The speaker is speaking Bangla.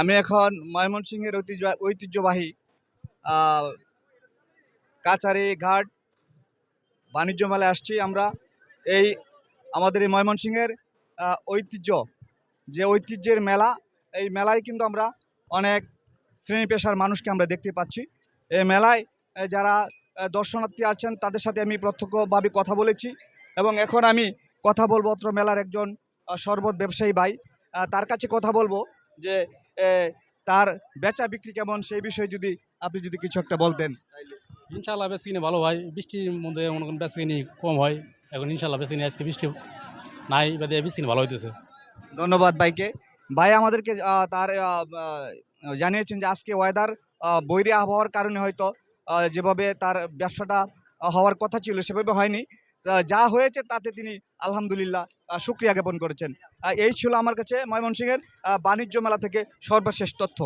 আমি এখন ময়মনসিংহের ঐতিহ্যবাহী কাচারি ঘাট বাণিজ্য মেলায় আসছি আমরা। এই আমাদের এই ময়মনসিংহের ঐতিহ্য, যে ঐতিহ্যের মেলা, এই মেলায় কিন্তু আমরা অনেক শ্রেণী পেশার মানুষকে আমরা দেখতে পাচ্ছি। এই মেলায় যারা দর্শনার্থী আছেন তাদের সাথে আমি প্রত্যক্ষভাবে কথা বলেছি, এবং এখন আমি কথা বলবো অত্র মেলার একজন শরবত ব্যবসায়ী ভাই, তার কাছে কথা বলবো যে তার বেচা বিক্রি কেমন, সেই বিষয়ে যদি আপনি যদি কিছু একটা বলতেন। ইনশাল্লাহ বেসিনি ভালো ভাই, বৃষ্টির মধ্যে মনে করেন বেসিনি কম হয়, এখন ইনশাল্লাহ বেসিনি আজকে বৃষ্টি নাই, বাদে বেসিনি ভালো হইতেছে। ধন্যবাদ ভাইকে। ভাই আমাদেরকে তার জানিয়েছেন যে আজকে ওয়েদার বৈরী আবহাওয়ার কারণে হয়তো যেভাবে তার ব্যবসাটা হওয়ার কথা ছিল সেভাবে হয়নি। যা হয়েছে তাতে তিনি আলহামদুলিল্লাহ শুকরিয়া জ্ঞাপন করেছেন। এই ছিল আমার কাছে ময়মনসিংহের বাণিজ্য মেলা থেকে সর্বশেষ তথ্য।